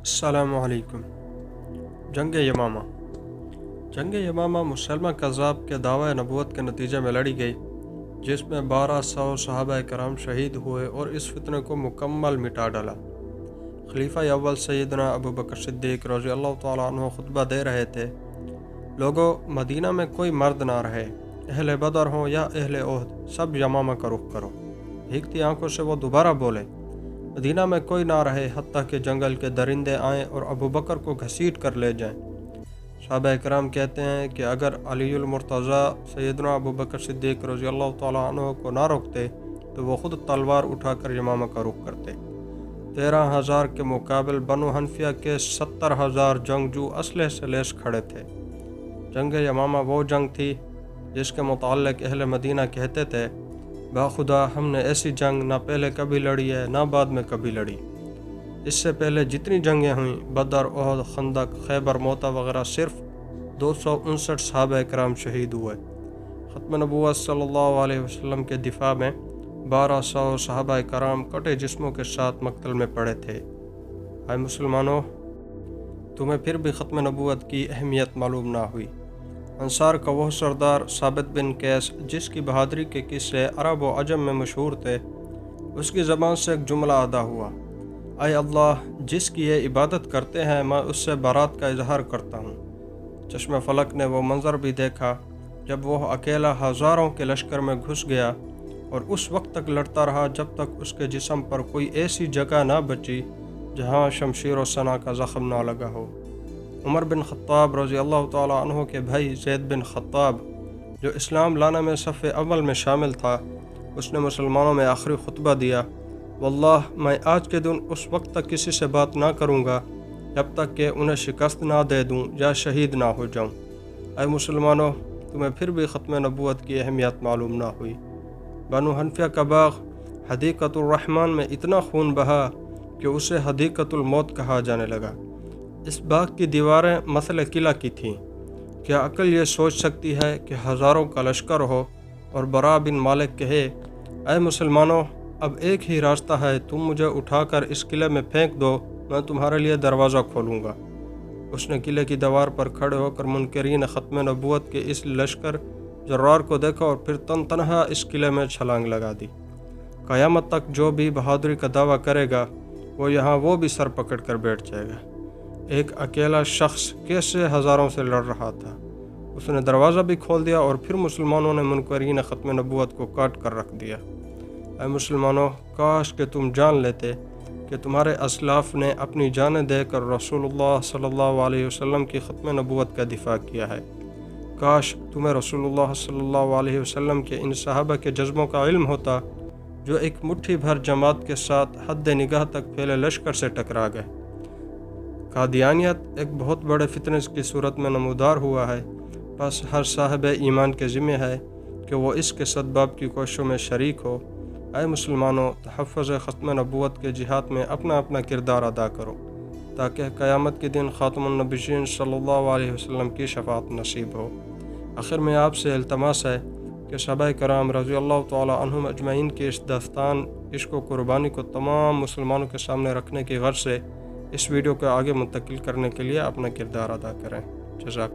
السلام علیکم۔ جنگ یمامہ مسلمہ کذاب کے دعوی نبوت کے نتیجے میں لڑی گئی، جس میں 1200 صحابہ کرام شہید ہوئے اور اس فتنے کو مکمل مٹا ڈالا۔ خلیفہ اول سیدنا ابو بکر صدیق رضی اللہ تعالیٰ عنہ خطبہ دے رہے تھے: لوگوں، مدینہ میں کوئی مرد نہ رہے، اہل بدر ہوں یا اہل احد، سب یمامہ کا رخ کرو۔ بھیگتی آنکھوں سے وہ دوبارہ بولے: مدینہ میں کوئی نہ رہے حتیٰ کہ جنگل کے درندے آئیں اور ابو بکر کو گھسیٹ کر لے جائیں۔ صحابہ کرام کہتے ہیں کہ اگر علی المرتضیٰ سیدنا ابو بکر صدیق رضی اللہ تعالیٰ عنہ کو نہ روکتے تو وہ خود تلوار اٹھا کر یمامہ کا رخ کرتے۔ 13,000 کے مقابل بنو حنفیہ کے 70,000 جنگجو اسلحے سے لیس کھڑے تھے۔ جنگ یمامہ وہ جنگ تھی جس کے متعلق اہل مدینہ کہتے تھے: باخدا ہم نے ایسی جنگ نہ پہلے کبھی لڑی ہے نہ بعد میں کبھی لڑی۔ اس سے پہلے جتنی جنگیں ہوئیں، بدر، احد، خندق، خیبر، موتا وغیرہ، صرف 259 صحابہ کرام شہید ہوئے۔ ختم نبوت صلی اللہ علیہ وسلم کے دفاع میں 1200 صحابہ کرام کٹے جسموں کے ساتھ مقتل میں پڑے تھے۔ اے مسلمانوں، تمہیں پھر بھی ختم نبوت کی اہمیت معلوم نہ ہوئی۔ انصار کا وہ سردار ثابت بن قیس، جس کی بہادری کے قصے عرب و عجم میں مشہور تھے، اس کی زبان سے ایک جملہ ادا ہوا: اے اللہ، جس کی یہ عبادت کرتے ہیں میں اس سے برات کا اظہار کرتا ہوں۔ چشم فلک نے وہ منظر بھی دیکھا جب وہ اکیلا ہزاروں کے لشکر میں گھس گیا اور اس وقت تک لڑتا رہا جب تک اس کے جسم پر کوئی ایسی جگہ نہ بچی جہاں شمشیر و سنا کا زخم نہ لگا ہو۔ عمر بن خطاب رضی اللہ تعالیٰ عنہ کے بھائی زید بن خطاب، جو اسلام لانے میں صف اول میں شامل تھا، اس نے مسلمانوں میں آخری خطبہ دیا: واللہ میں آج کے دن اس وقت تک کسی سے بات نہ کروں گا جب تک کہ انہیں شکست نہ دے دوں یا شہید نہ ہو جاؤں۔ اے مسلمانوں، تمہیں پھر بھی ختم نبوت کی اہمیت معلوم نہ ہوئی۔ بنو حنفیہ کا باغ حدیقۃ الرحمن میں اتنا خون بہا کہ اسے حدیقۃ الموت کہا جانے لگا۔ اس باغ کی دیواریں مثل قلعہ کی تھیں۔ کیا عقل یہ سوچ سکتی ہے کہ ہزاروں کا لشکر ہو اور برا بن مالک کہے: اے مسلمانوں، اب ایک ہی راستہ ہے، تم مجھے اٹھا کر اس قلعے میں پھینک دو، میں تمہارے لیے دروازہ کھولوں گا۔ اس نے قلعے کی دیوار پر کھڑے ہو کر منکرین ختم نبوت کے اس لشکر جرار کو دیکھا اور پھر تنہا اس قلعے میں چھلانگ لگا دی۔ قیامت تک جو بھی بہادری کا دعویٰ کرے گا وہ بھی سر پکڑ کر بیٹھ جائے گا۔ ایک اکیلا شخص کیسے ہزاروں سے لڑ رہا تھا؟ اس نے دروازہ بھی کھول دیا اور پھر مسلمانوں نے منکرین ختم نبوت کو کاٹ کر رکھ دیا۔ اے مسلمانوں، کاش کہ تم جان لیتے کہ تمہارے اسلاف نے اپنی جانیں دے کر رسول اللہ صلی اللہ علیہ وسلم کی ختم نبوت کا دفاع کیا ہے۔ کاش تمہیں رسول اللہ صلی اللہ علیہ وسلم کے ان صحابہ کے جذبوں کا علم ہوتا جو ایک مٹھی بھر جماعت کے ساتھ حد نگاہ تک پھیلے لشکر سے ٹکرا گئے۔ قادیانیت ایک بہت بڑے فتنے کی صورت میں نمودار ہوا ہے، بس ہر صاحب ایمان کے ذمہ ہے کہ وہ اس کے سدباب کی کوششوں میں شریک ہو۔ اے مسلمانوں، تحفظ ختم نبوت کے جہاد میں اپنا اپنا کردار ادا کرو تاکہ قیامت کے دن خاتم النبیین صلی اللہ علیہ وسلم کی شفاعت نصیب ہو۔ آخر میں آپ سے التماس ہے کہ صحابہ کرام رضی اللہ تعالیٰ عنہم اجمعین کی اس داستان عشق و قربانی کو تمام مسلمانوں کے سامنے رکھنے کی غرض سے اس ویڈیو کو آگے منتقل کرنے کے لیے اپنا کردار ادا کریں۔ جزاک